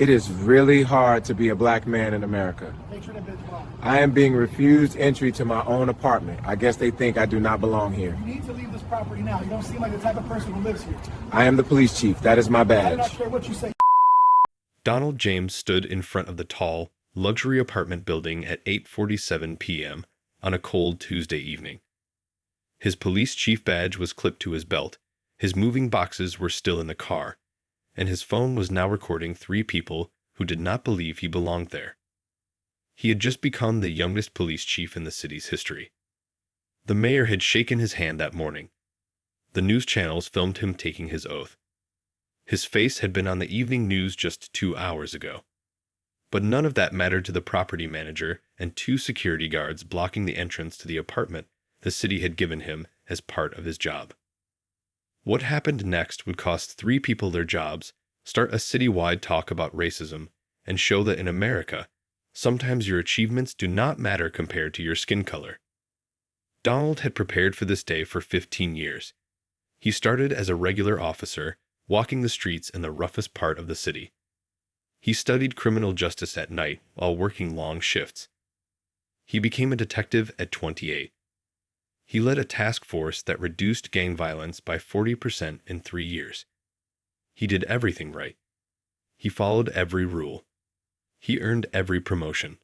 It is really hard to be a black man in America. I am being refused entry to my own apartment. I guess they think I do not belong here. You need to leave this property now. You don't seem like the type of person who lives here. I am the police chief. That is my I do badge. not care what you say. Donald James stood in front of the tall, luxury apartment building at 8:47 p.m. on a cold Tuesday evening. His police chief badge was clipped to his belt, his moving boxes were still in the car, and his phone was now recording 3 people who did not believe he belonged there. He had just become the youngest police chief in the city's history. The mayor had shaken his hand that morning. The news channels filmed him taking his oath. His face had been on the evening news just 2 hours ago. But none of that mattered to the property manager and 2 security guards blocking the entrance to the apartment the city had given him as part of his job. What happened next would cost 3 people their jobs, start a citywide talk about racism, and show that in America, sometimes your achievements do not matter compared to your skin color. Donald had prepared for this day for 15 years. He started as a regular officer, walking the streets in the roughest part of the city. He studied criminal justice at night while working long shifts. He became a detective at 28. He led a task force that reduced gang violence by 40% in 3 years. He did everything right. He followed every rule. He earned every promotion.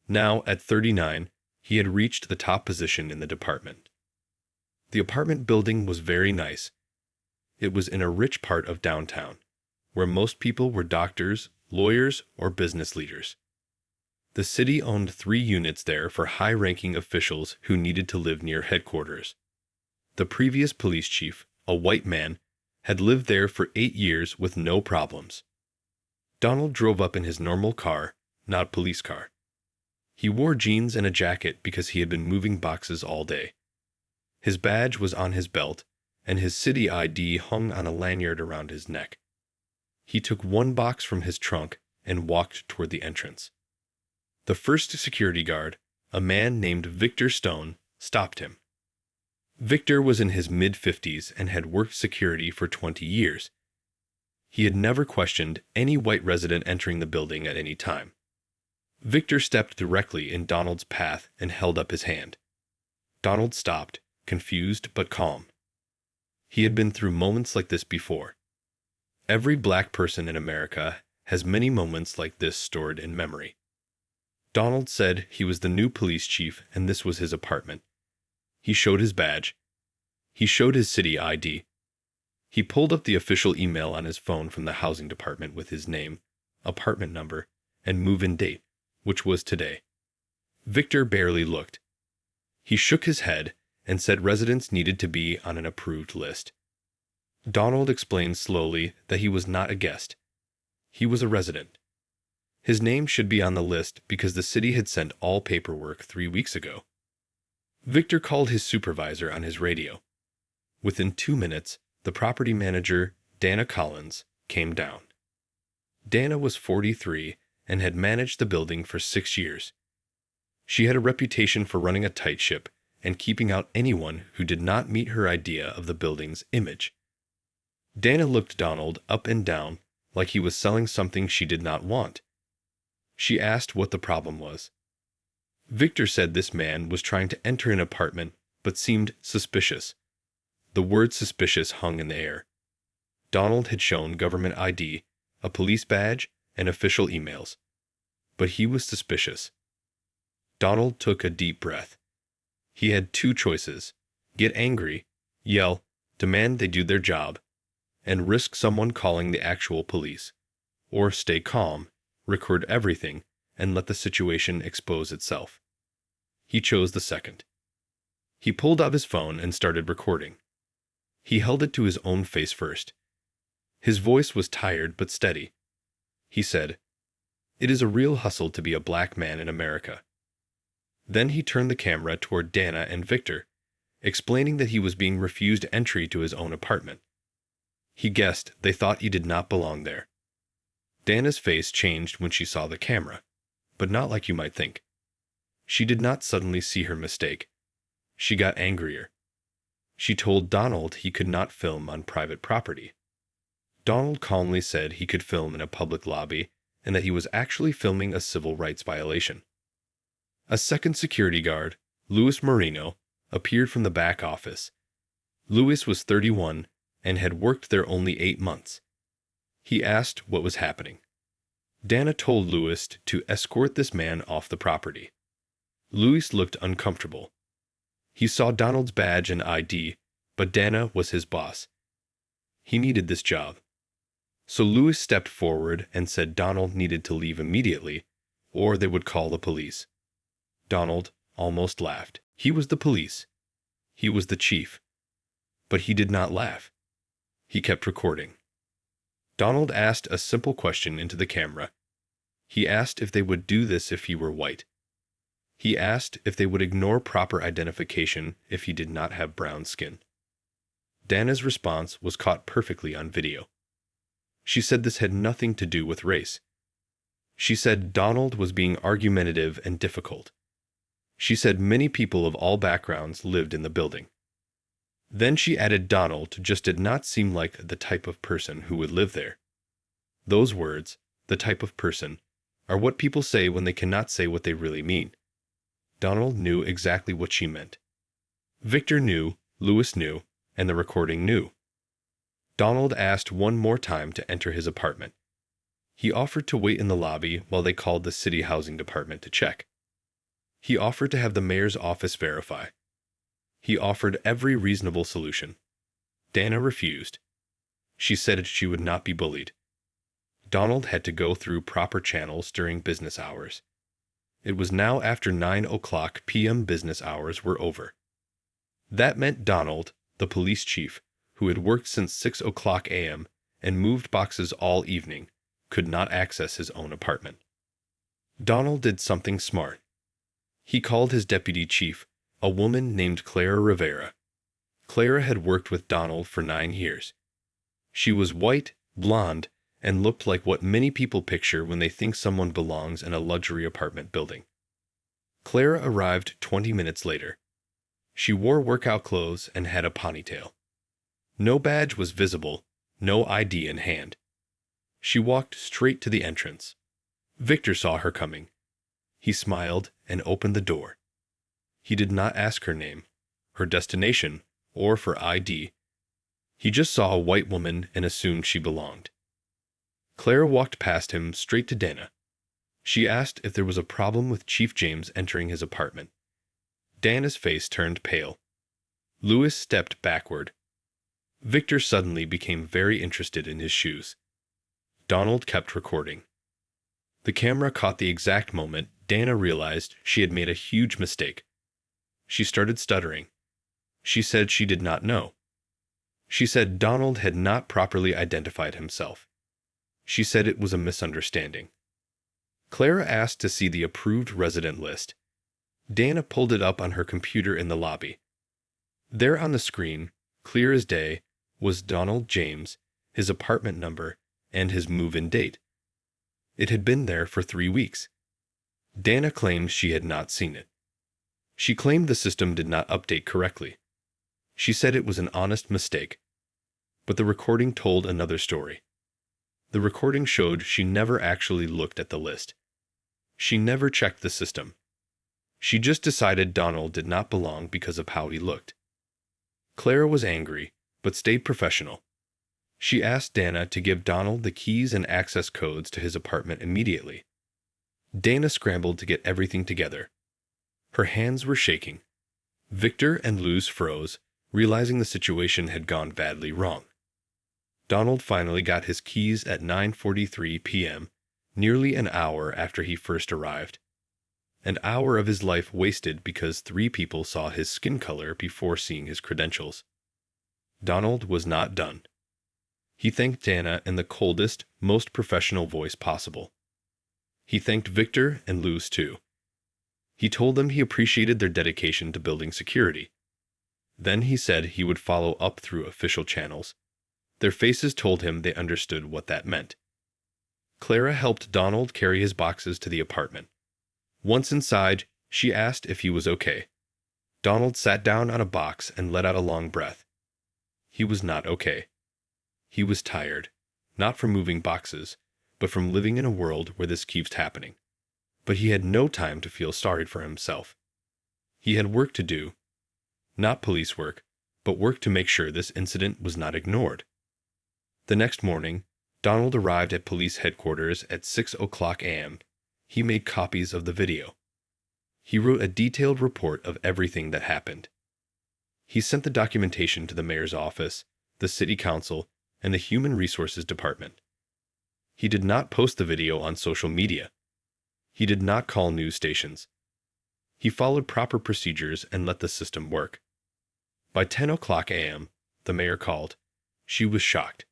Now, at 39, he had reached the top position in the department. The apartment building was very nice. It was in a rich part of downtown, where most people were doctors, lawyers, or business leaders. The city owned 3 units there for high-ranking officials who needed to live near headquarters. The previous police chief, a white man, had lived there for 8 years with no problems. Donald drove up in his normal car, not police car. He wore jeans and a jacket because he had been moving boxes all day. His badge was on his belt, and his city ID hung on a lanyard around his neck. He took 1 box from his trunk and walked toward the entrance. The first security guard, a man named Victor Stone, stopped him. Victor was in his mid-50s and had worked security for 20 years. He had never questioned any white resident entering the building at any time. Victor stepped directly in Donald's path and held up his hand. Donald stopped, confused but calm. He had been through moments like this before. Every black person in America has many moments like this stored in memory. Donald said he was the new police chief and this was his apartment. He showed his badge. He showed his city ID. He pulled up the official email on his phone from the housing department with his name, apartment number, and move-in date, which was today. Victor barely looked. He shook his head and said residents needed to be on an approved list. Donald explained slowly that he was not a guest. He was a resident. His name should be on the list because the city had sent all paperwork 3 weeks ago. Victor called his supervisor on his radio. Within 2 minutes, the property manager, Dana Collins, came down. Dana was 43 and had managed the building for 6 years. She had a reputation for running a tight ship and keeping out anyone who did not meet her idea of the building's image. Dana looked Donald up and down like he was selling something she did not want. She asked what the problem was. Victor said this man was trying to enter an apartment but seemed suspicious. The word suspicious hung in the air. Donald had shown government ID, a police badge, and official emails. But he was suspicious. Donald took a deep breath. He had 2 choices: get angry, yell, demand they do their job, and risk someone calling the actual police, or stay calm, record everything, and let the situation expose itself. He chose the second. He pulled out his phone and started recording. He held it to his own face first. His voice was tired but steady. He said, "It is a real hustle to be a black man in America." Then he turned the camera toward Dana and Victor, explaining that he was being refused entry to his own apartment. He guessed they thought he did not belong there. Dana's face changed when she saw the camera, but not like you might think. She did not suddenly see her mistake. She got angrier. She told Donald he could not film on private property. Donald calmly said he could film in a public lobby and that he was actually filming a civil rights violation. A second security guard, Luis Marino, appeared from the back office. Luis was 31 and had worked there only 8 months. He asked what was happening. Dana told Luis to escort this man off the property. Luis looked uncomfortable. He saw Donald's badge and ID, but Dana was his boss. He needed this job. So Luis stepped forward and said Donald needed to leave immediately, or they would call the police. Donald almost laughed. He was the police. He was the chief. But he did not laugh. He kept recording. Donald asked a simple question into the camera. He asked if they would do this if he were white. He asked if they would ignore proper identification if he did not have brown skin. Dana's response was caught perfectly on video. She said this had nothing to do with race. She said Donald was being argumentative and difficult. She said many people of all backgrounds lived in the building. Then she added Donald just did not seem like the type of person who would live there. Those words, the type of person, are what people say when they cannot say what they really mean. Donald knew exactly what she meant. Victor knew, Luis knew, and the recording knew. Donald asked one more time to enter his apartment. He offered to wait in the lobby while they called the city housing department to check. He offered to have the mayor's office verify. He offered every reasonable solution. Dana refused. She said she would not be bullied. Donald had to go through proper channels during business hours. It was now after 9 p.m. business hours were over. That meant Donald, the police chief, who had worked since 6 a.m. and moved boxes all evening, could not access his own apartment. Donald did something smart. He called his deputy chief, a woman named Clara Rivera. Clara had worked with Donald for 9 years. She was white, blonde, and looked like what many people picture when they think someone belongs in a luxury apartment building. Clara arrived 20 minutes later. She wore workout clothes and had a ponytail. No badge was visible, no ID in hand. She walked straight to the entrance. Victor saw her coming. He smiled and opened the door. He did not ask her name, her destination, or for ID. He just saw a white woman and assumed she belonged. Clara walked past him straight to Dana. She asked if there was a problem with Chief James entering his apartment. Dana's face turned pale. Luis stepped backward. Victor suddenly became very interested in his shoes. Donald kept recording. The camera caught the exact moment Dana realized she had made a huge mistake. She started stuttering. She said she did not know. She said Donald had not properly identified himself. She said it was a misunderstanding. Clara asked to see the approved resident list. Dana pulled it up on her computer in the lobby. There on the screen, clear as day, was Donald James, his apartment number, and his move-in date. It had been there for 3 weeks. Dana claimed she had not seen it. She claimed the system did not update correctly. She said it was an honest mistake. But the recording told another story. The recording showed she never actually looked at the list. She never checked the system. She just decided Donald did not belong because of how he looked. Clara was angry, but stayed professional. She asked Dana to give Donald the keys and access codes to his apartment immediately. Dana scrambled to get everything together. Her hands were shaking. Victor and Luz froze, realizing the situation had gone badly wrong. Donald finally got his keys at 9:43 p.m., nearly an hour after he first arrived. An hour of his life wasted because 3 people saw his skin color before seeing his credentials. Donald was not done. He thanked Dana in the coldest, most professional voice possible. He thanked Victor and Luz too. He told them he appreciated their dedication to building security. Then he said he would follow up through official channels. Their faces told him they understood what that meant. Clara helped Donald carry his boxes to the apartment. Once inside, she asked if he was okay. Donald sat down on a box and let out a long breath. He was not okay. He was tired, not from moving boxes, but from living in a world where this keeps happening. But he had no time to feel sorry for himself. He had work to do, not police work, but work to make sure this incident was not ignored. The next morning, Donald arrived at police headquarters at 6:00 a.m. He made copies of the video. He wrote a detailed report of everything that happened. He sent the documentation to the mayor's office, the city council, and the human resources department. He did not post the video on social media. He did not call news stations. He followed proper procedures and let the system work. By 10:00 a.m., the mayor called. She was shocked.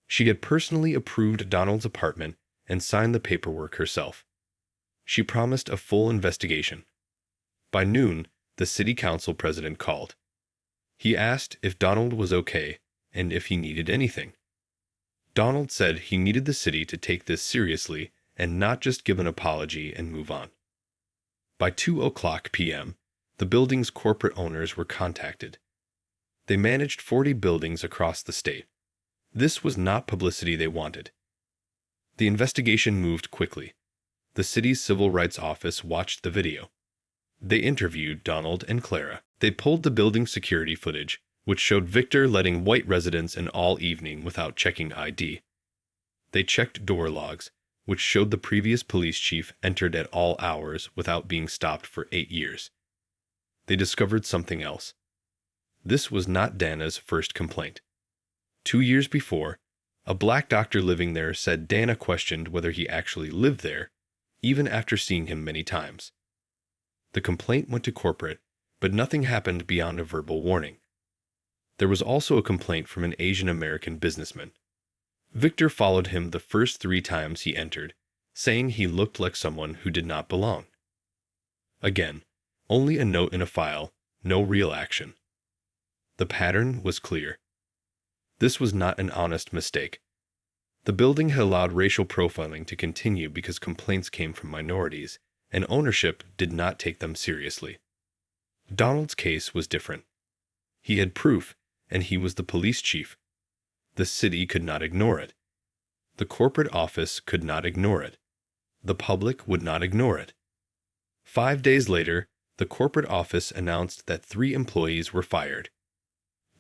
She had personally approved Donald's apartment and signed the paperwork herself. She promised a full investigation. By noon, the city council president called. He asked if Donald was okay and if he needed anything. Donald said he needed the city to take this seriously and not just give an apology and move on. By 2:00 p.m., the building's corporate owners were contacted. They managed 40 buildings across the state. This was not publicity they wanted. The investigation moved quickly. The city's civil rights office watched the video. They interviewed Donald and Clara. They pulled the building security footage, which showed Victor letting white residents in all evening without checking ID. They checked door logs, which showed the previous police chief entered at all hours without being stopped for 8 years. They discovered something else. This was not Dana's first complaint. 2 years before, a black doctor living there said Dana questioned whether he actually lived there, even after seeing him many times. The complaint went to corporate, but nothing happened beyond a verbal warning. There was also a complaint from an Asian American businessman. Victor followed him the first 3 times he entered, saying he looked like someone who did not belong. Again, only a note in a file, no real action. The pattern was clear. This was not an honest mistake. The building had allowed racial profiling to continue because complaints came from minorities, and ownership did not take them seriously. Donald's case was different. He had proof, and he was the police chief. The city could not ignore it. The corporate office could not ignore it. The public would not ignore it. 5 days later, the corporate office announced that 3 employees were fired.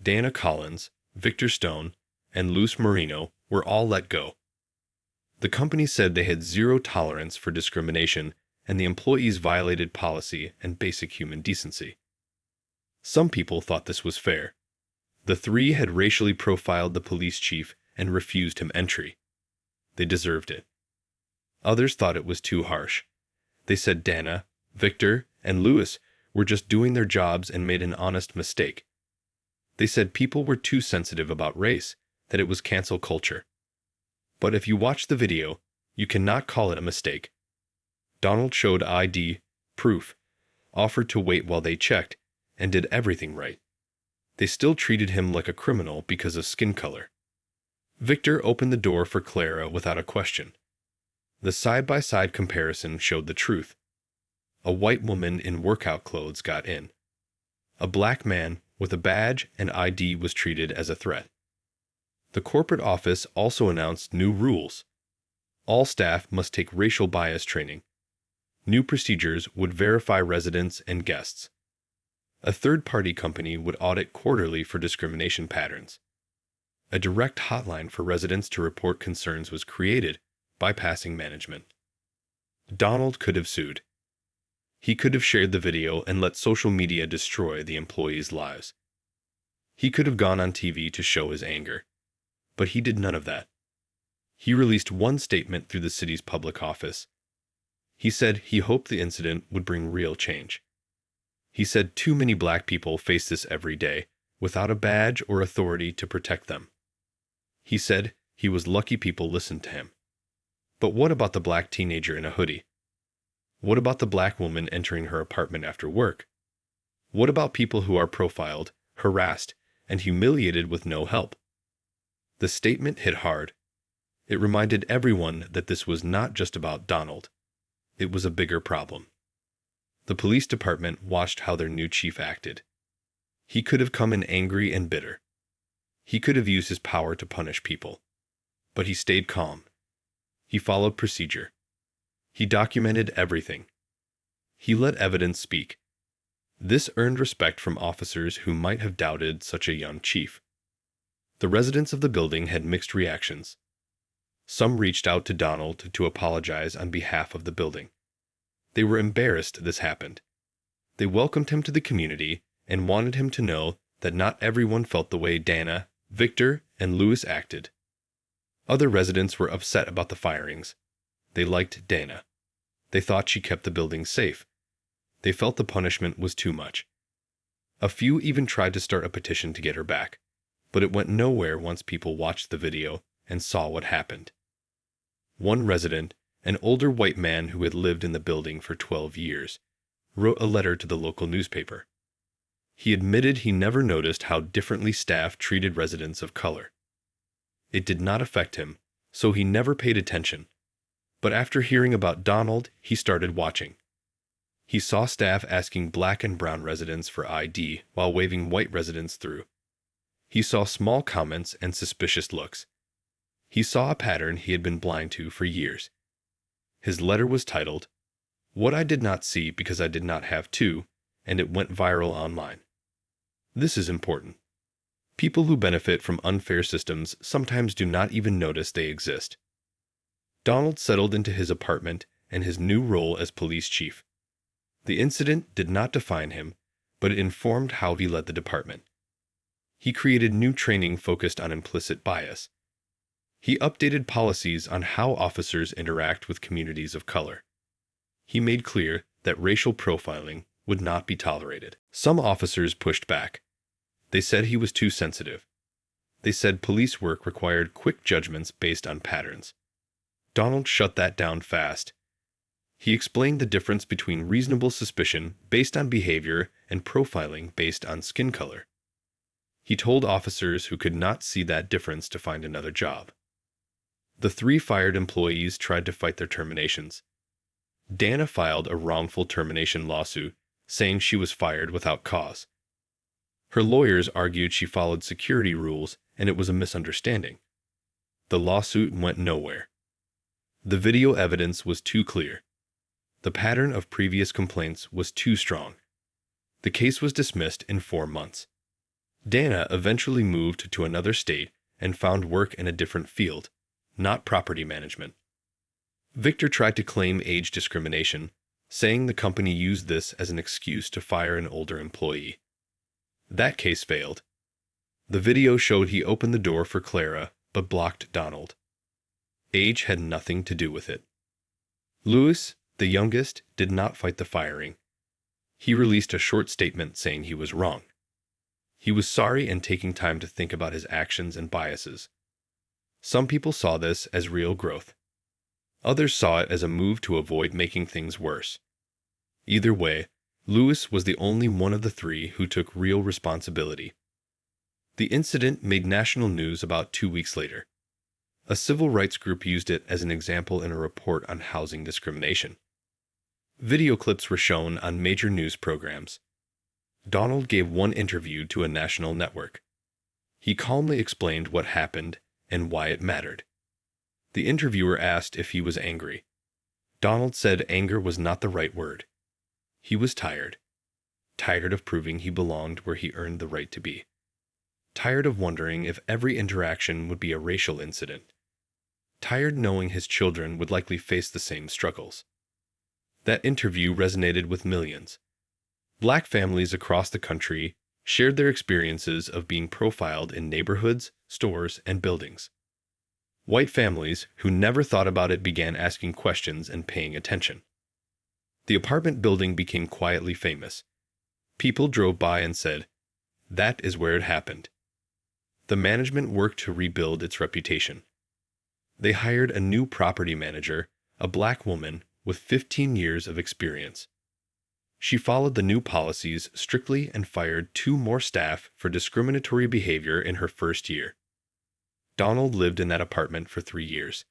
Dana Collins, Victor Stone, and Luz Marino were all let go. The company said they had 0 tolerance for discrimination, and the employees violated policy and basic human decency. Some people thought this was fair. The 3 had racially profiled the police chief and refused him entry. They deserved it. Others thought it was too harsh. They said Dana, Victor, and Louis were just doing their jobs and made an honest mistake. They said people were too sensitive about race, that it was cancel culture. But if you watch the video, you cannot call it a mistake. Donald showed ID, proof, offered to wait while they checked, and did everything right. They still treated him like a criminal because of skin color. Victor opened the door for Clara without a question. The side-by-side comparison showed the truth. A white woman in workout clothes got in. A black man with a badge and ID was treated as a threat. The corporate office also announced new rules. All staff must take racial bias training. New procedures would verify residents and guests. A third-party company would audit quarterly for discrimination patterns. A direct hotline for residents to report concerns was created, bypassing management. Donald could have sued. He could have shared the video and let social media destroy the employees' lives. He could have gone on TV to show his anger. But he did none of that. He released one statement through the city's public office. He said he hoped the incident would bring real change. He said too many black people face this every day, without a badge or authority to protect them. He said he was lucky people listened to him. But what about the black teenager in a hoodie? What about the black woman entering her apartment after work? What about people who are profiled, harassed, and humiliated with no help? The statement hit hard. It reminded everyone that this was not just about Donald. It was a bigger problem. The police department watched how their new chief acted. He could have come in angry and bitter. He could have used his power to punish people. But he stayed calm. He followed procedure. He documented everything. He let evidence speak. This earned respect from officers who might have doubted such a young chief. The residents of the building had mixed reactions. Some reached out to Donald to apologize on behalf of the building. They were embarrassed this happened. They welcomed him to the community and wanted him to know that not everyone felt the way Dana, Victor, and Louis acted. Other residents were upset about the firings. They liked Dana. They thought she kept the building safe. They felt the punishment was too much. A few even tried to start a petition to get her back, but it went nowhere once people watched the video and saw what happened. One resident, an older white man who had lived in the building for 12 years, wrote a letter to the local newspaper. He admitted he never noticed how differently staff treated residents of color. It did not affect him, so he never paid attention. But after hearing about Donald, he started watching. He saw staff asking black and brown residents for ID while waving white residents through. He saw small comments and suspicious looks. He saw a pattern he had been blind to for years. His letter was titled, "What I Did Not See Because I Did Not Have To," and it went viral online. This is important. People who benefit from unfair systems sometimes do not even notice they exist. Donald settled into his apartment and his new role as police chief. The incident did not define him, but it informed how he led the department. He created new training focused on implicit bias. He updated policies on how officers interact with communities of color. He made clear that racial profiling would not be tolerated. Some officers pushed back. They said he was too sensitive. They said police work required quick judgments based on patterns. Donald shut that down fast. He explained the difference between reasonable suspicion based on behavior and profiling based on skin color. He told officers who could not see that difference to find another job. The 3 fired employees tried to fight their terminations. Dana filed a wrongful termination lawsuit, saying she was fired without cause. Her lawyers argued she followed security rules and it was a misunderstanding. The lawsuit went nowhere. The video evidence was too clear. The pattern of previous complaints was too strong. The case was dismissed in 4 months. Dana eventually moved to another state and found work in a different field, not property management. Victor tried to claim age discrimination, saying the company used this as an excuse to fire an older employee. That case failed. The video showed he opened the door for Clara, but blocked Donald. Age had nothing to do with it. Louis, the youngest, did not fight the firing. He released a short statement saying he was wrong. He was sorry and taking time to think about his actions and biases. Some people saw this as real growth. Others saw it as a move to avoid making things worse. Either way, Louis was the only one of the 3 who took real responsibility. The incident made national news about 2 weeks later. A civil rights group used it as an example in a report on housing discrimination. Video clips were shown on major news programs. Donald gave one interview to a national network. He calmly explained what happened and why it mattered. The interviewer asked if he was angry. Donald said anger was not the right word. He was tired. Tired of proving he belonged where he earned the right to be. Tired of wondering if every interaction would be a racial incident. Tired knowing his children would likely face the same struggles. That interview resonated with millions. Black families across the country shared their experiences of being profiled in neighborhoods, stores, and buildings. White families who never thought about it began asking questions and paying attention. The apartment building became quietly famous. People drove by and said, "That is where it happened." The management worked to rebuild its reputation. They hired a new property manager, a black woman with 15 years of experience. She followed the new policies strictly and fired 2 more staff for discriminatory behavior in her first year. Donald lived in that apartment for 3 years.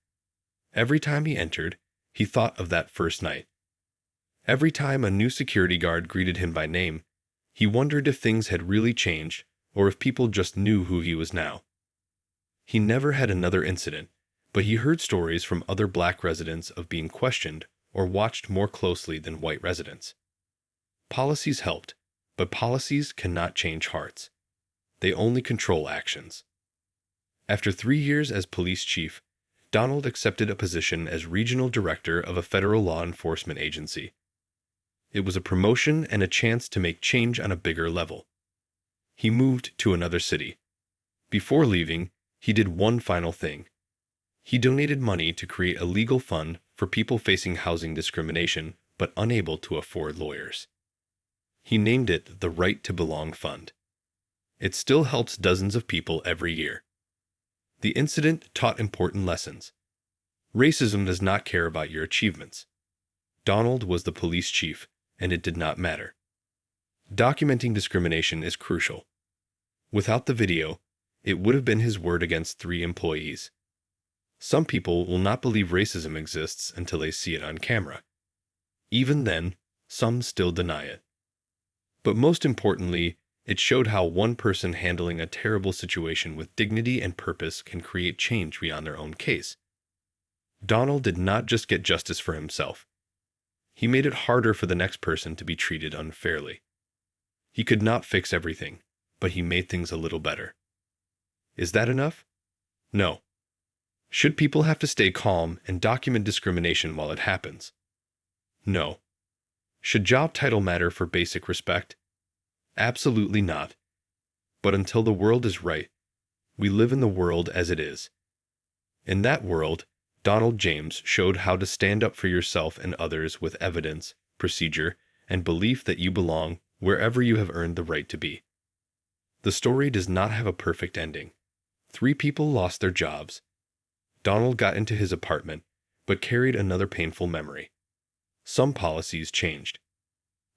Every time he entered, he thought of that first night. Every time a new security guard greeted him by name, he wondered if things had really changed or if people just knew who he was now. He never had another incident, But he heard stories from other black residents of being questioned or watched more closely than white residents. Policies helped, but policies cannot change hearts. They only control actions. After 3 years as police chief, Donald accepted a position as regional director of a federal law enforcement agency. It was a promotion and a chance to make change on a bigger level. He moved to another city. Before leaving, he did one final thing. He donated money to create a legal fund for people facing housing discrimination but unable to afford lawyers. He named it the Right to Belong Fund. It still helps dozens of people every year. The incident taught important lessons. Racism does not care about your achievements. Donald was the police chief, and it did not matter. Documenting discrimination is crucial. Without the video, it would have been his word against 3 employees. Some people will not believe racism exists until they see it on camera. Even then, some still deny it. But most importantly, it showed how one person handling a terrible situation with dignity and purpose can create change beyond their own case. Donald did not just get justice for himself. He made it harder for the next person to be treated unfairly. He could not fix everything, but he made things a little better. Is that enough? No. Should people have to stay calm and document discrimination while it happens? No. Should job title matter for basic respect? Absolutely not. But until the world is right, we live in the world as it is. In that world, Donald James showed how to stand up for yourself and others with evidence, procedure, and belief that you belong wherever you have earned the right to be. The story does not have a perfect ending. 3 people lost their jobs. Donald got into his apartment, but carried another painful memory. Some policies changed.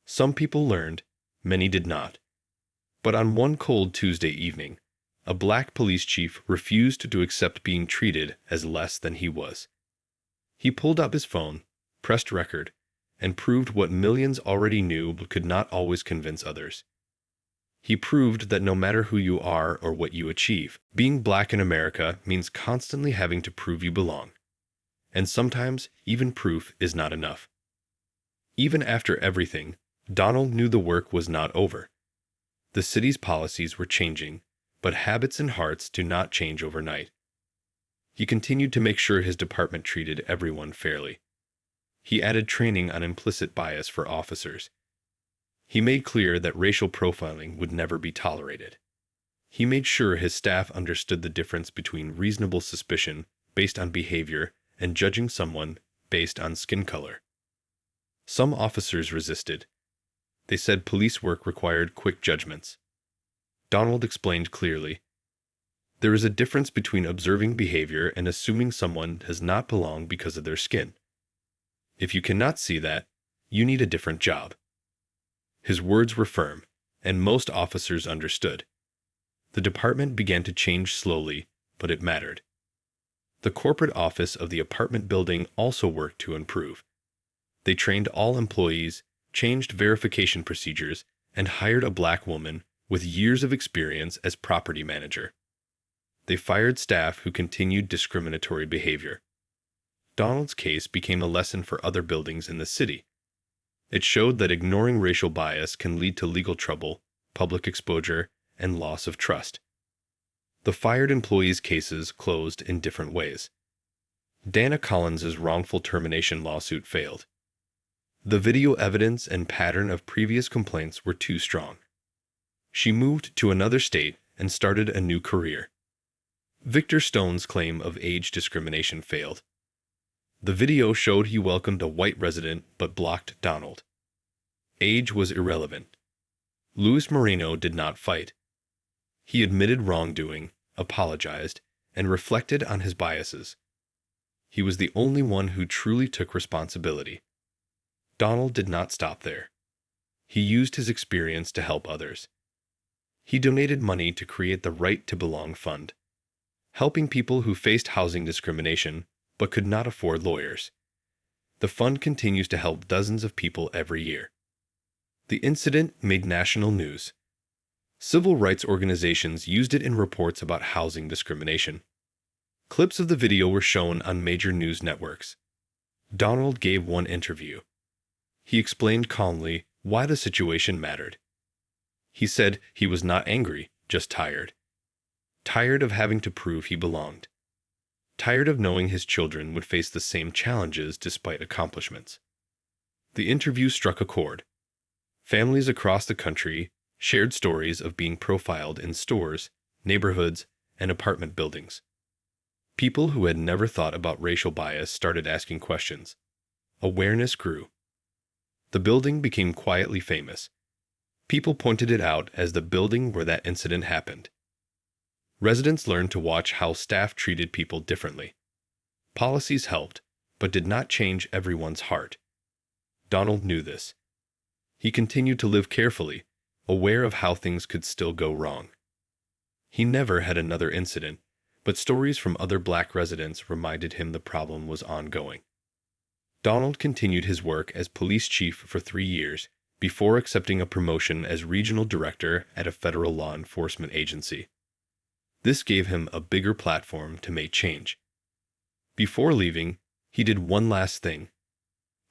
Some people learned, many did not. But on one cold Tuesday evening, a black police chief refused to accept being treated as less than he was. He pulled up his phone, pressed record, and proved what millions already knew but could not always convince others. He proved that no matter who you are or what you achieve, being black in America means constantly having to prove you belong. And sometimes, even proof is not enough. Even after everything, Donald knew the work was not over. The city's policies were changing, but habits and hearts do not change overnight. He continued to make sure his department treated everyone fairly. He added training on implicit bias for officers. He made clear that racial profiling would never be tolerated. He made sure his staff understood the difference between reasonable suspicion based on behavior and judging someone based on skin color. Some officers resisted. They said police work required quick judgments. Donald explained clearly, "There is a difference between observing behavior and assuming someone does not belong because of their skin. If you cannot see that, you need a different job." His words were firm, and most officers understood. The department began to change slowly, but it mattered. The corporate office of the apartment building also worked to improve. They trained all employees, changed verification procedures, and hired a black woman with years of experience as property manager. They fired staff who continued discriminatory behavior. Donald's case became a lesson for other buildings in the city. It showed that ignoring racial bias can lead to legal trouble, public exposure, and loss of trust. The fired employees' cases closed in different ways. Dana Collins's wrongful termination lawsuit failed. The video evidence and pattern of previous complaints were too strong. She moved to another state and started a new career. Victor Stone's claim of age discrimination failed. The video showed he welcomed a white resident but blocked Donald. Age was irrelevant. Luis Moreno did not fight. He admitted wrongdoing, apologized, and reflected on his biases. He was the only one who truly took responsibility. Donald did not stop there. He used his experience to help others. He donated money to create the Right to Belong Fund, helping people who faced housing discrimination but could not afford lawyers. The fund continues to help dozens of people every year. The incident made national news. Civil rights organizations used it in reports about housing discrimination. Clips of the video were shown on major news networks. Donald gave one interview. He explained calmly why the situation mattered. He said he was not angry, just tired. Tired of having to prove he belonged. Tired of knowing his children would face the same challenges despite accomplishments. The interview struck a chord. Families across the country shared stories of being profiled in stores, neighborhoods, and apartment buildings. People who had never thought about racial bias started asking questions. Awareness grew. The building became quietly famous. People pointed it out as the building where that incident happened. Residents learned to watch how staff treated people differently. Policies helped, but did not change everyone's heart. Donald knew this. He continued to live carefully, aware of how things could still go wrong. He never had another incident, but stories from other black residents reminded him the problem was ongoing. Donald continued his work as police chief for 3 years before accepting a promotion as regional director at a federal law enforcement agency. This gave him a bigger platform to make change. Before leaving, he did one last thing.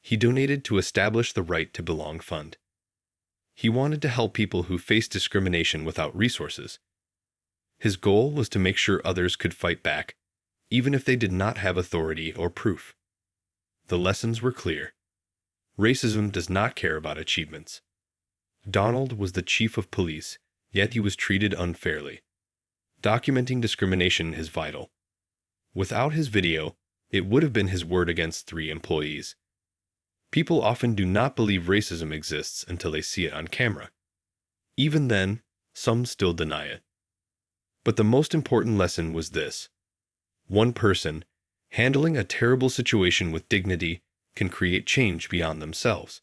He donated to establish the Right to Belong Fund. He wanted to help people who face discrimination without resources. His goal was to make sure others could fight back, even if they did not have authority or proof. The lessons were clear. Racism does not care about achievements. Donald was the chief of police, yet he was treated unfairly. Documenting discrimination is vital. Without his video, it would have been his word against 3 employees. People often do not believe racism exists until they see it on camera. Even then, some still deny it. But the most important lesson was this. One person, handling a terrible situation with dignity, can create change beyond themselves.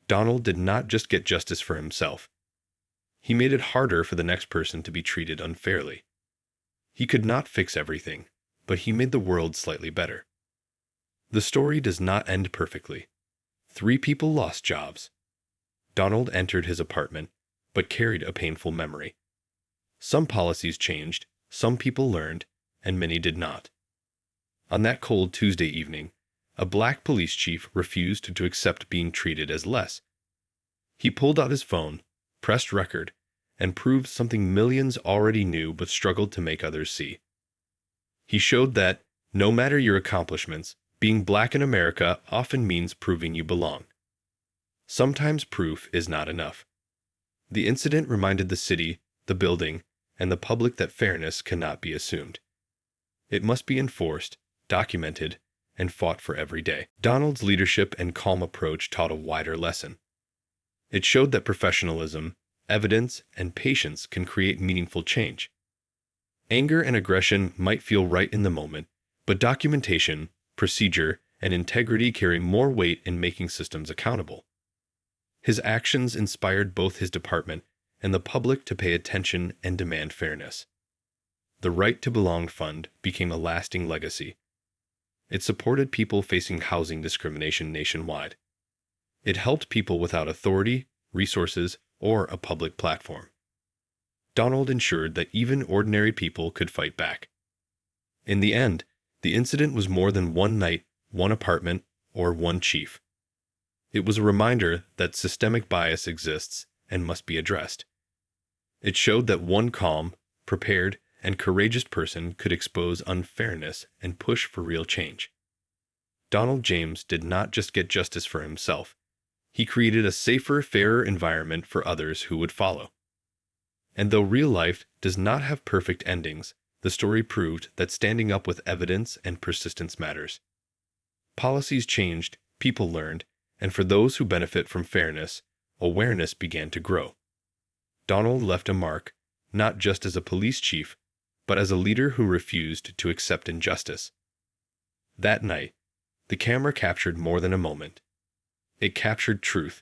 Donald did not just get justice for himself. He made it harder for the next person to be treated unfairly. He could not fix everything, but he made the world slightly better. The story does not end perfectly. 3 people lost jobs. Donald entered his apartment, but carried a painful memory. Some policies changed, some people learned, and many did not. On that cold Tuesday evening, a black police chief refused to accept being treated as less. He pulled out his phone, pressed record, and proved something millions already knew but struggled to make others see. He showed that, no matter your accomplishments, being black in America often means proving you belong. Sometimes proof is not enough. The incident reminded the city, the building, and the public that fairness cannot be assumed. It must be enforced, documented, and fought for every day. Donald's leadership and calm approach taught a wider lesson. It showed that professionalism, evidence, and patience can create meaningful change. Anger and aggression might feel right in the moment, but documentation, procedure, and integrity carry more weight in making systems accountable. His actions inspired both his department and the public to pay attention and demand fairness. The Right to Belong Fund became a lasting legacy. It supported people facing housing discrimination nationwide. It helped people without authority, resources, or a public platform. Donald ensured that even ordinary people could fight back. In the end, the incident was more than one night, one apartment, or one chief. It was a reminder that systemic bias exists and must be addressed. It showed that one calm, prepared, and courageous person could expose unfairness and push for real change. Donald James did not just get justice for himself. He created a safer, fairer environment for others who would follow. And though real life does not have perfect endings, the story proved that standing up with evidence and persistence matters. Policies changed, people learned, and for those who benefit from fairness, awareness began to grow. Donald left a mark, not just as a police chief, but as a leader who refused to accept injustice. That night, the camera captured more than a moment. It captured truth.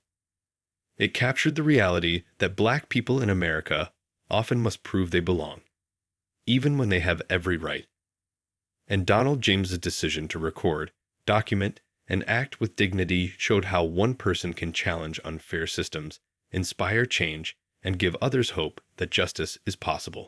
It captured the reality that black people in America often must prove they belong, even when they have every right. And Donald James's decision to record, document, and act with dignity showed how one person can challenge unfair systems, inspire change, and give others hope that justice is possible.